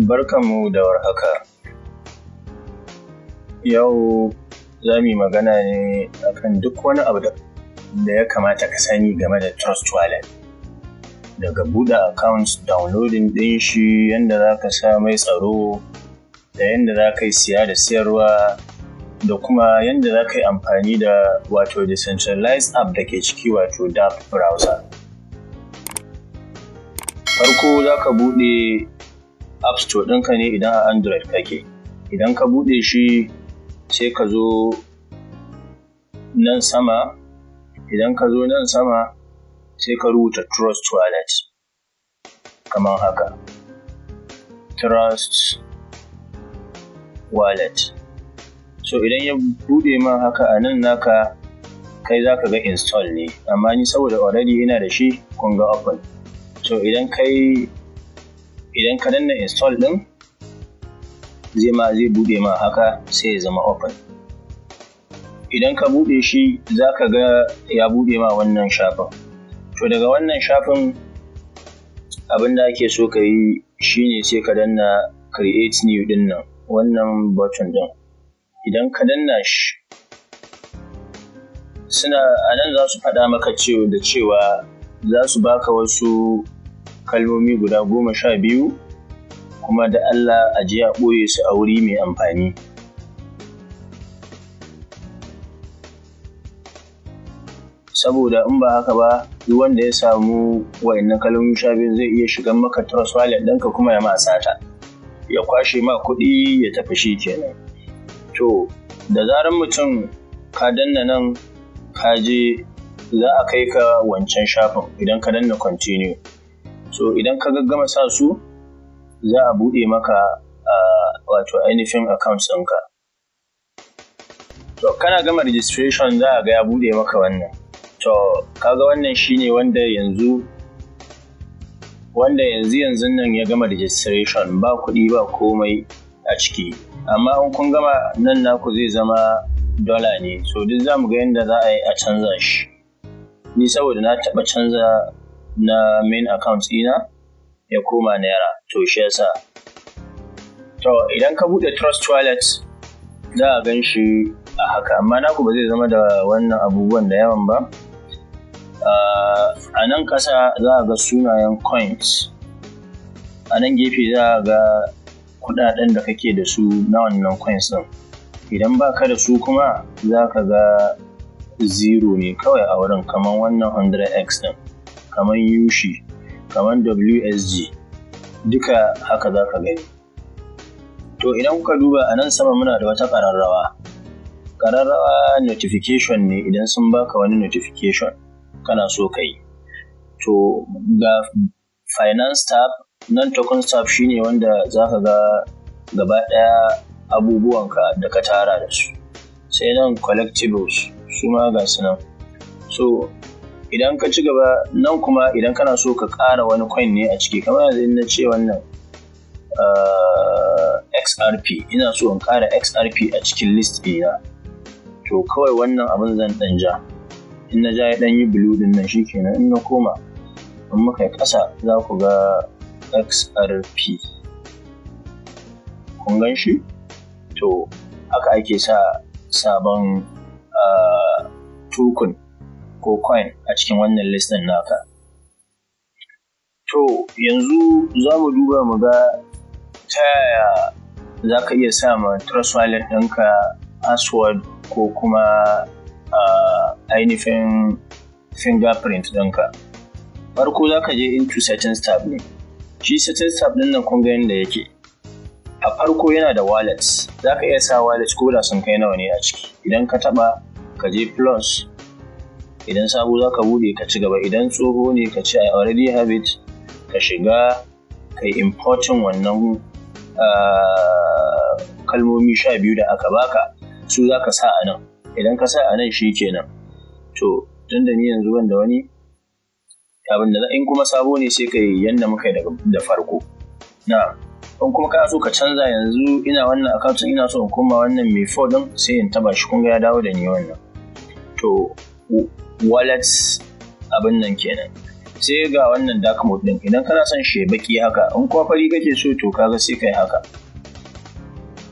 Barkanmu da warhaka. Yau za mu yi magana ne akan duk wani abu da ya kamata ka sani game da Trust Wallet. Daga buɗe account, downloading ɗin shi, yanda za ka sa mai tsaro, da yanda za ka yi siya da siyarwa, da kuma yanda za ka yi amfani da wato decentralized app da ke ciki wato dApp browser. Farko za ka buɗe App Store ɗinka ne idan a Android kake. Idan ka buɗe shi sai ka zo nan sama. Idan ka zo nan sama sai ka rubuta Trust Wallet kamar haka. Trust Wallet. So idan ya buɗe ma haka a nan naka kai za ka ga install ne. Amma ni saboda already ina da shi kun ga open. So idan ka danna install ɗin zai buɗe ma haka sai ya zama open. Idan ka buɗe shi za ka ga ya buɗe ma wannan shafin. To daga wannan shafin abin da ake so ka yi shine sai ka danna create new ɗin nan, wannan button ɗin. Idan ka danna shi a nan za su faɗa maka cewa za su baka wasu kalmomi guda 12 kuma da Allah a je a ɓoye su a wuri mai amfani. Saboda in ba haka ba duk wanda ya samu wa'innan kalmomi 12 zai iya shigan maka Trust Wallet ɗinka kuma ya ma sata, ya kwashe ma kuɗi ya tafi shi kenan. To da zarar mutum ka danna nan ka je za a kai ka wancan shafin idan ka danna continue. So idan ka gaggama sa su za a buɗe maka wato ainihin account ɗinka. To kana gama registration za a ga ya buɗe maka wannan. To kaga wannan shine wanda yanzu nan ya gama registration, ba kuɗi ba komai a ciki. Amma in kun gama nan naku zai zama $1 ne. So duk za mu ga yadda za a yi a canza shi. Ni saboda na taɓa canza na main account ɗina ya koma naira, to shi yasa. To idan ka buɗe Trust Wallet za a gan shi a haka, amma naku ba zai zama da wannan abubuwan da yawan ba. A nan ƙasa za a ga sunayen coins, a nan gefe za a ga kuɗaɗen da kake da su na wannan coins ɗin. Idan ba ka da su kuma za ka ga 0 ne kawai a wurin, kamar wannan 100x ɗin, kamar USH, kamar WSG, duka haka za ka gani. To idan kuka duba a nan sama muna da wata ƙararrawa. Ƙararrawa notification ne idan sun baka wani notification kana so ka yi. To ga finance tab, nan token tab shine wanda za ka ga gaba ɗaya abubuwanka da ka tara da su. Sai nan collectibles su ma ga su nan. So idan ka ci gaba nan kuma idan kana so ka ƙara wani coin ne a ciki, kamar yanzu in na ce wannan XRP, ina so in ƙara XRP a cikin list ɗina. To kawai wannan abin zan ɗan ja. In na ja ya ɗan yi blue ɗin nan shi kenan. In na koma in muka yi ƙasa za ku ga XRP. Kun gan shi? To haka ake sa sabon token ko coin a cikin wannan list ɗin naka. To yanzu za mu duba mu ga ta yaya za ka iya sa ma Trust Wallet ɗinka password ko kuma ainihin fingerprint ɗinka. Farko za ka je into settings tab ne. Shi settings tab ɗin nan kun ga yadda yake. A farko yana da wallets. Za ka iya sa wallet ko da sun kai nawa ne a ciki. Idan ka taɓa ka je plus. Idan sabo za ka buɗe ka ci gaba. Idan tsoho ne ka ce I already have it. Ka shiga ka yi importing wannan kalmomi 12 da aka baka. Su za ka sa a nan. Idan ka sa a nan shi kenan. To tun da ni yanzu ban da wani abin da in kuma sabo ne sai ka yi yanda muka yi da farko. In kuma kana so ka canza yanzu ina wannan account ina so in koma wannan mai 4 din sai in taba shi, kun ga ya dawo da ni wannan. To wallets abin nan kenan. sai ga wannan dark mode din. Idan kana son shi baki haka, in kuma fari kake so to kaga sai kai haka,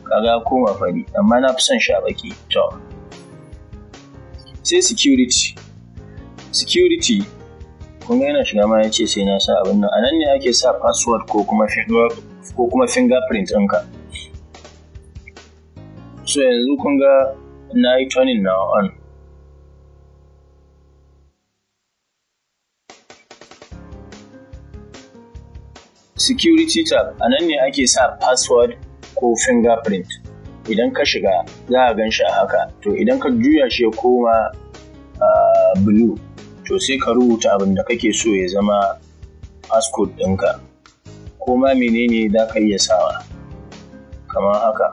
kaga koma fari, amma na fi son shi a baki. To sai security kun ga yana shiga ma yace sai na sa abin nan. Anan ne ake sa password ko kuma fingerprint ɗinka. So yanzu kun ga na yi turning now on. Security tab, anan ne ake sa password ko fingerprint. Idan ka shiga za a gan shi a haka. To idan ka juya shi ya koma blue, to sai ka rubuta abin da kake so ya zama passcode ɗinka. Ko ma menene za ka iya sawa kamar haka.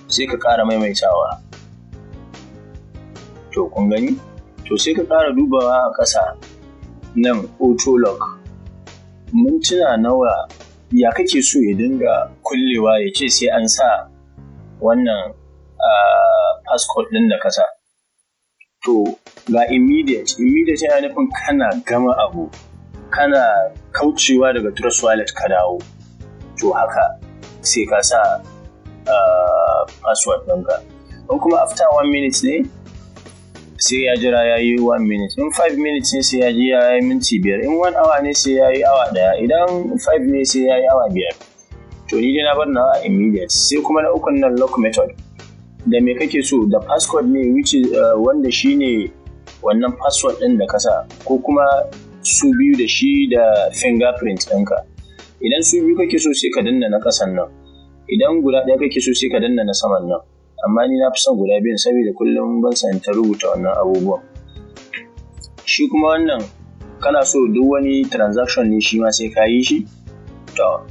Sai ka ƙara maimaitawa. To kun gani? To sai ka ƙara dubawa a ƙasa nan auto lock. Mintuna nawa ya kake so ya dinga kullewa ya ce sai an sa wannan passcode ɗin da ka sa. To ga immediate yana nufin kana gama abu, kana kaucewa daga trust wallet ka dawo. To haka sai ka sa password ɗinka. In kuma after 1 minute ne, sai ya jira ya yi 1 minute. In 5 minutes ne sai ya ji ya yi minti 5. In 1 hour ne sai ya yi awa 1. Idan 5 ne sai ya yi awa 5. To ni dai na bar na immediate. Sai kuma na ukun nan lock method. Da me kake so, da passcode ne wanda shine wannan password ɗin da ka sa, ko kuma su biyu da shi da fingerprint ɗinka. Idan su biyu kake so sai ka danna na ƙasan nan. Idan guda ɗaya kake so sai ka danna na saman nan. Amma ni na fi son guda biyun saboda kullum ban san ta rubuta wannan abubuwan. Shi kuma wannan kana so duk wani transaction ne shi ma sai ka yi shi? To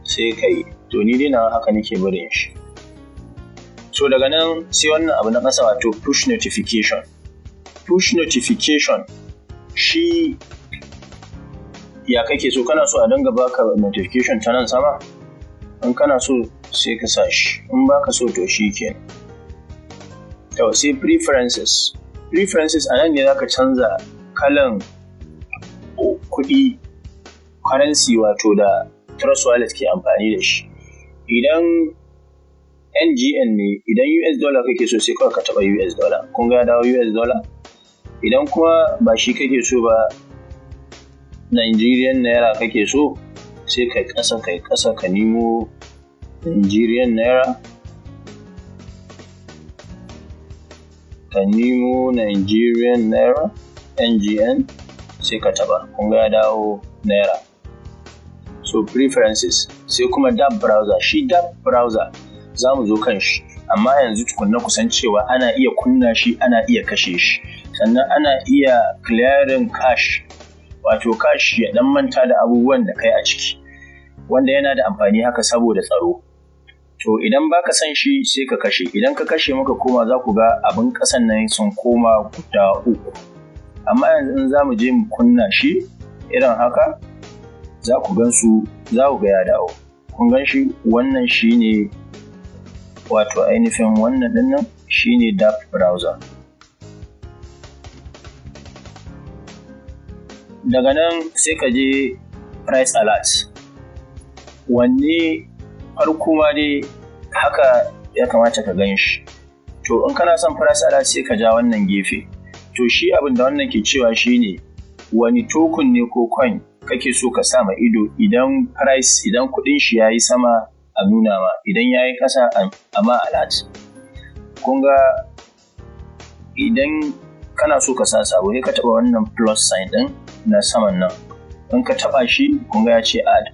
sai ka yi. To ni dai na haka nake barin shi. So daga nan sai wannan abu na ƙasa wato push notification. Push notification shi ya kake so, kana so a dinga baka notification ta nan sama? In kana so sai ka sa shi, in baka so to shi kenan. To sai preferences a nan ne zaka canza kalan kuɗi currency wato da Trust Wallet ke amfani da shi. Idan NGN ne, idan US dollar kake so sai kawai ka taɓa US dollar. Kun ga ya dawo US dollar? Idan kuma ba shi kake so ba, Nigerian naira kake so, sai kai ƙasa ka nemo Nigerian naira. Ka nemo Nigerian naira, NGN, sai ka taɓa. Kun ga ya dawo naira. So preferences, sai kuma DApp browser. Shi DApp browser za mu zo kan shi, amma yanzu tukunna kusan cewa ana iya kunna shi, ana iya kashe shi, sannan ana iya clearing cache, wato cache ya dan manta da abubuwan da kai a ciki, wanda yana da amfani haka saboda tsaro. To idan baka san shi sai ka kashe. Idan ka kashe muka koma za ku ga abin ƙasan nan sun koma guda 3. Amma yanzu in za mu je mu kunna shi irin haka, za ku ga ya dawo. Kun gan shi, wannan shine wato ainihin wannan dinnan shine DApp browser. Daga nan sai ka je price alert. Wanne farko ma dai haka ya kamata ka gan shi. To in kana son price alert sai ka ja wannan gefe. To shi abin da wannan ke cewa shine wani token ne ko coin kake so ka sa ma ido idan kuɗin shi yayi sama a nuna ma, idan yayi ƙasa a ma alert. Kun ga idan kana so ka sa sabo sai ka taɓa wannan plus sign ɗin na saman nan. In ka taɓa shi kun ga ya ce add.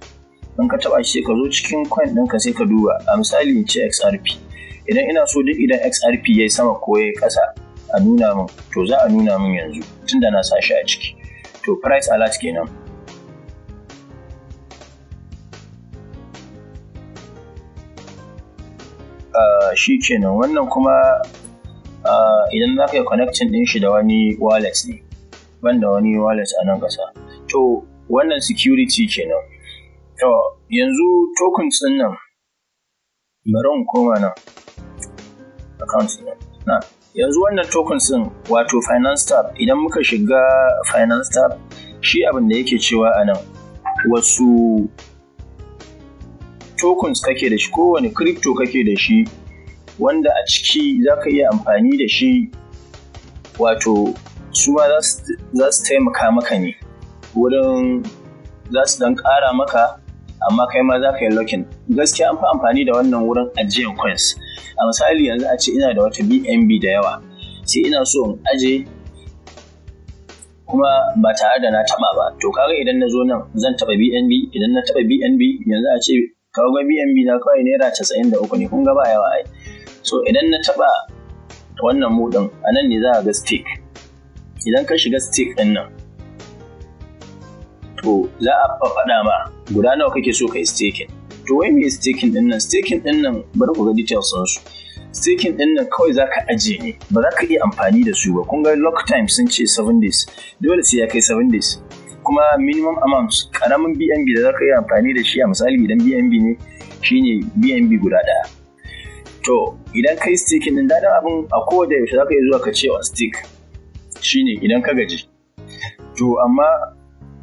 In ka taɓa shi sai ka zo cikin coin ɗinka sai ka duba. A misali in ce XRP. Idan ina so duk idan XRP yayi sama ko yayi ƙasa a nuna min, to za a nuna min yanzu tunda na sa shi a ciki. To price alert kenan. Shi kenan. Wannan kuma idan za ka yi connecting ɗin shi da wani wallet ne, banda wani wallet a nan ƙasa. To wannan security kenan. To yanzu tokens ɗin nan, bari in koma nan account ɗin. Yanzu wannan tokens ɗin wato Finance Tab, idan muka shiga Finance Tab, shi abin da yake cewa a nan wasu tokens kake da shi, kowane crypto kake da shi wanda a ciki za ka iya amfani da shi, wato su ma za su taimaka maka ne wurin, za su dan ƙara maka, amma kai ma za ka yi locking. Gaskiya an fi amfani da wannan wurin ajiyar coins. A misali yanzu a ce ina da wata BNB da yawa, sai ina so in aje kuma ba tare da na taɓa ba. To kaga idan na zo nan zan taɓa BNB, idan na taɓa BNB yanzu a ce kaga BNB na kawai naira 93 ne, kun ga ba yawa ai. So idan na taɓa wannan mudin a nan ne za a ga stake. Idan ka shiga stake ɗin nan, to za a faɗa ma guda nawa kake so ka yi staking. To wai me staking ɗin nan? Staking ɗin nan bari ku ga details ɗinsu. Staking ɗin nan kawai za ka ajiye ne, ba za ka iya amfani da su ba. Kun ga lock time sun ce 7 days, dole sai ya kai 7 days. Kuma minimum amount, ƙaramin BNB da za ka iya amfani da shi a misali idan BNB ne shine BNB guda ɗaya. To idan ka yi staking ɗin daɗin abin a kowace yaushe za ka iya zuwa ka ce wa stake, shine idan ka gaji. To amma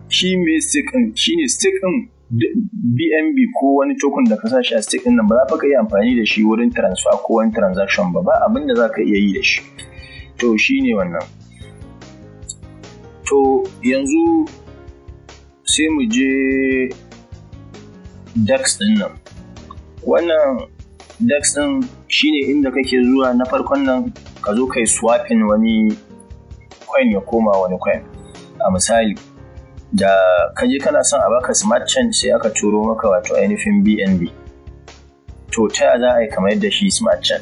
shi me stake ɗin, shine stake ɗin BNB ko wani token da ka sa shi a stake ɗin nan ba za ka iya amfani da shi wurin transfer ko wani transaction ba abin da za ka iya yi da shi. To shi ne wannan. To yanzu sai mu je DEX ɗin nan. Wannan DEX ɗin shi ne inda kake zuwa na farkon nan ka zo kai swapping wani coin ya koma wani coin. A misali, da kaje kana son a baka smart chain sai aka turo maka wato ainihin BNB. To ta za a yi kamar yadda shi smart chain.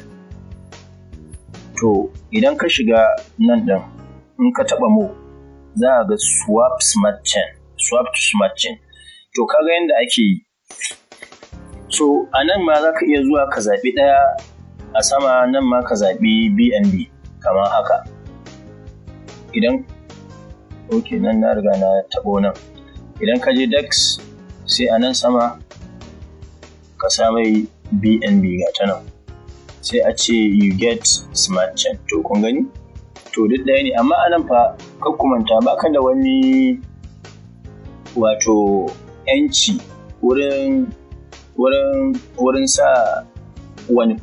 To idan ka shiga nan ɗin, in ka taɓa mu za a ga swap smart chain, swap to smart chain. To kaga yadda ake yi. So a nan ma za ka iya zuwa ka zaɓi ɗaya a sama, nan ma ka zaɓi BNB kamar haka. Idan nan na riga na taɓo nan. Idan ka je DEX sai a nan sama ka sa mai BNB ga ta nan. Sai a ce you get smart chain. To kun gani? To duk ɗaya ne, amma a nan fa kakkumanta ba ka da wani wato ‘yanci wurin sa wani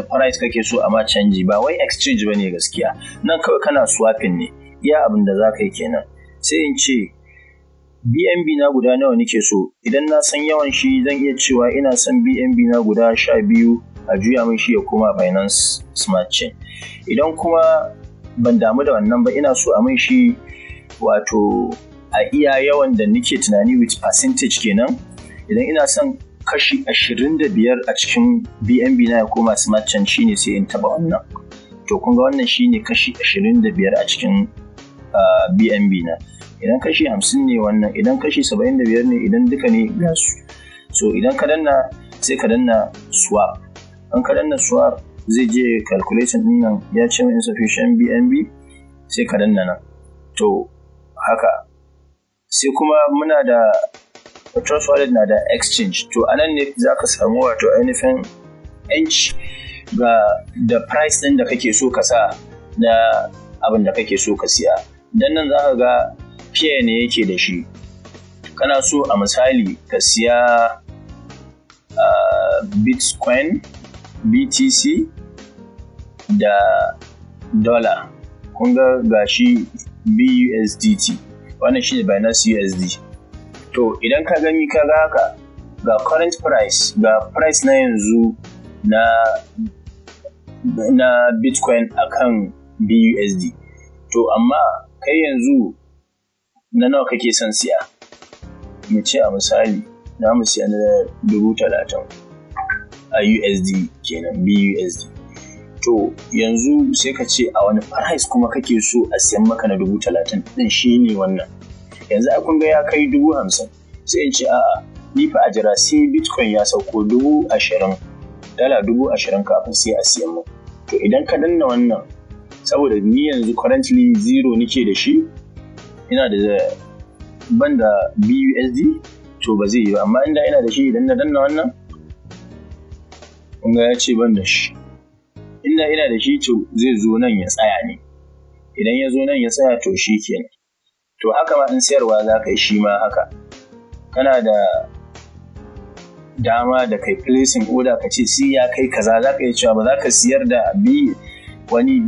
price kake so a ma canji, ba wai exchange ba ne gaskiya. Nan kawai kana swapping ne. Iya abin da za ka yi kenan. Sai in ce BNB na guda nawa nake so. Idan na san yawan shi zan iya cewa ina son BNB na guda 12 a juya min shi ya koma Binance Smart Chain. Idan kuma ban damu da wannan ba, ina so a min shi wato a iya yawan da nake tunani with percentage kenan. Idan ina son kashi 25 a cikin BNB na ya koma Smart Chain shine sai in taba wannan. To kun ga wannan shine kashi 25 a cikin BNB na. Idan kashi 50 ne wannan, idan kashi 75 ne, idan duka ne ga su. So idan ka danna sai ka danna swap. An ka danna swap zai je calculation din nan ya ce insufficient BNB sai ka danna nan. To haka. Sai kuma muna da Trust Wallet na da exchange. To anan ne za ka samu wato ainihin yanci ga da price ɗin da kake so ka sa da abin da kake so ka siya. Dan nan za ka ga pair ne yake da shi. Kana so a misali ka siya Bitcoin, BTC da dollar. Kun ga gashi BUSDT. Wannan shi ne Binance USD. To idan ka gani ka ga haka, ga current price, ga price na yanzu na Bitcoin akan BUSD. To amma kai yanzu na nawa kake son siya? Mu ce a misali za mu siya na 30,000 a USD kenan, BUSD. To yanzu sai ka ce a wani price kuma kake so a siyan maka na 30,000 din shi ne wannan. Yanzu a kun ga ya kai 50,000, sai in ce a'a ni fa a jira sai Bitcoin ya sauko 20,000, dala 20,000 kafin sai a siyan mu. To idan ka danna wannan, saboda ni yanzu currently 0 nake da shi, ina da banda BUSD, to ba zai yi ba. Amma inda ina da shi, idan na danna wannan kun ga ya ce ban da shi. inda ina da shi to zai zo nan ya tsaya ne, idan ya zo nan ya tsaya to shi kenan. To haka ma in sayarwa za ka yi shi ma haka, kana da dama da kai placing order ka ce sai ya kai kaza, za ka iya cewa ba za ka siyar da wani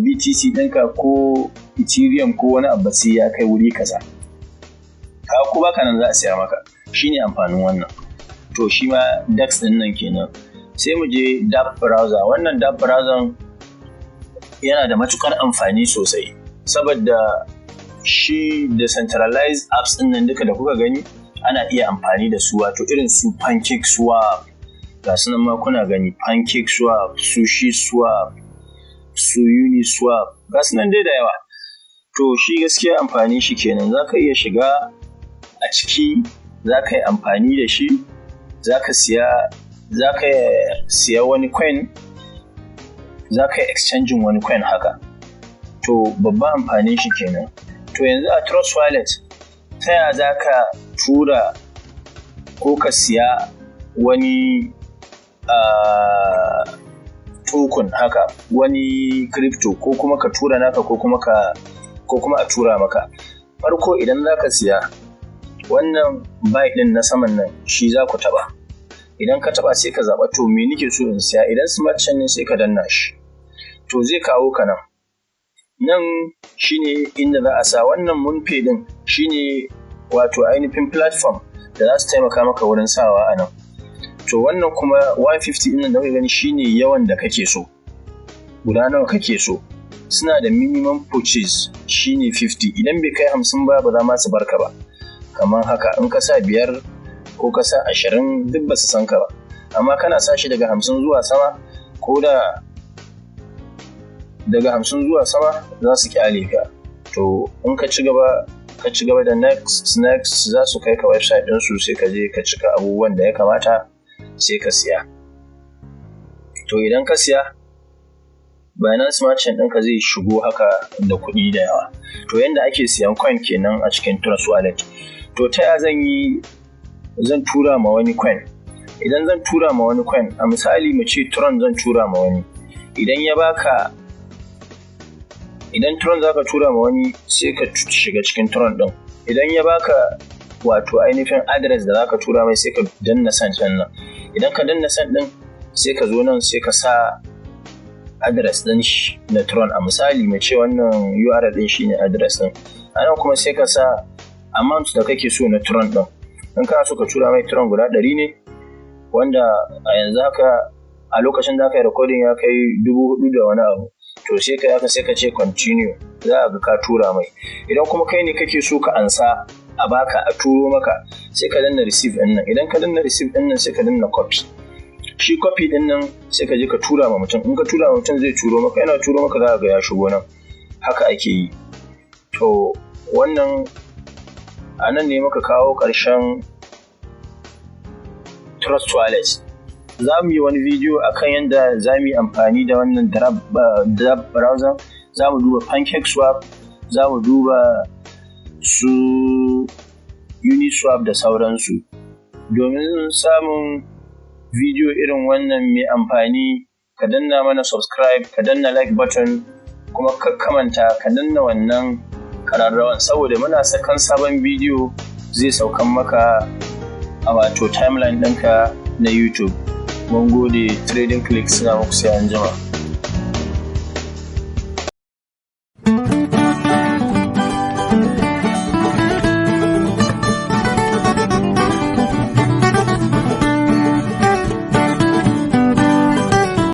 BTC ɗinka ko Ethereum ko wani abu sai ya kai wuri kaza. Ka ko baka nan za a siya maka, shine amfanin wannan. To shi ma DEX ɗin nan kenan. Sai mu je dApp browser. Wannan dApp browser yana da matukar amfani sosai, saboda shi decentralized apps ɗin nan duka da kuka gani ana iya amfani da su, wato irin su PancakeSwap, ga su nan ma kuna gani PancakeSwap, SushiSwap, su Uniswap, ga su nan dai da yawa. To shi gaskiya amfani shi kenan, za ka iya shiga a ciki, za ka yi amfani da shi, za ka siya wani coin, za ka yi exchanging wani coin haka. To babban amfani shi kenan. To yanzu a Trust Wallet ta yaya za ka tura ko ka siya wani token haka, wani crypto, ko kuma ka tura naka ko kuma a tura maka. Farko idan za ka siya wannan buy din na saman nan shi za ku taba. Idan ka taba sai ka zaba to me nake so in siya, idan smart chain ne sai ka danna shi, to zai kawo ka nan shine inda za a sa wannan MoonPay din, shine wato ainihin platform da za su taimaka maka wurin sawa a nan. To wannan kuma 150 ɗin da kuka gani shine yawan da kake so, guda nawa kake so. Suna da minimum purchase shine 50, idan bai kai 50 ba za ma su barka ba. Kamar haka in ka sa 5 ko ka sa 20 duk ba su san ka ba, amma kana sa shi daga 50 zuwa sama, ko da daga 50 zuwa sama za su kyale ka. To in ka ci gaba da next za su kai ka website ɗinsu, sai ka je ka cika abubuwan da ya kamata sai ka siya. To idan ka siya, Binance Smart Chain ɗinka zai shigo haka da kuɗi da yawa. To yanda ake siyan coin kenan a cikin Trust Wallet. To ta yaya zan tura ma wani coin? Idan zan tura ma wani coin, a misali mu ce Tron zan tura ma wani, idan Tron za ka tura ma wani sai ka shiga cikin Tron ɗin. Idan ya baka wato ainihin address da za ka tura mai sai ka danna send ɗin nan. Idan ka danna send ɗin sai ka zo nan sai ka sa address ɗin shi na Tron. A misali mai ce wannan URL ɗin shi ne address ɗin. A nan kuma sai ka sa amount da kake so na Tron ɗin. In kana so ka tura mai Tron guda 100 ne, wanda a yanzu haka a lokacin da aka yi recording ya kai 4,000 da wani abu. To sai ka ce continue, za a ga ka tura mai. Idan kuma kai ne kake so ka ansa a baka a turo maka, sai ka danna receive ɗin nan. Idan ka danna receive ɗin nan sai ka danna copy. Shi copy ɗin nan sai ka je ka tura ma mutum. In ka tura ma mutum zai turo maka, yana turo maka za ka ga ya shigo nan. Haka ake yi. To wannan a nan ne muka kawo ƙarshen Trust Wallet. Za mu yi wani bidiyo akan yadda za mu yi amfani da wannan dApp browser. Za mu duba PancakeSwap, za mu duba su Uniswap da sauransu. Domin samun bidiyo irin wannan mai amfani, ka danna mana subscribe, ka danna like button, kuma ka manta ka danna wannan ƙararrawan, saboda muna sakan sabon bidiyo zai saukan maka a wato timeline ɗinka na YouTube. Mun gode. Trading Click suna muku sai anjima.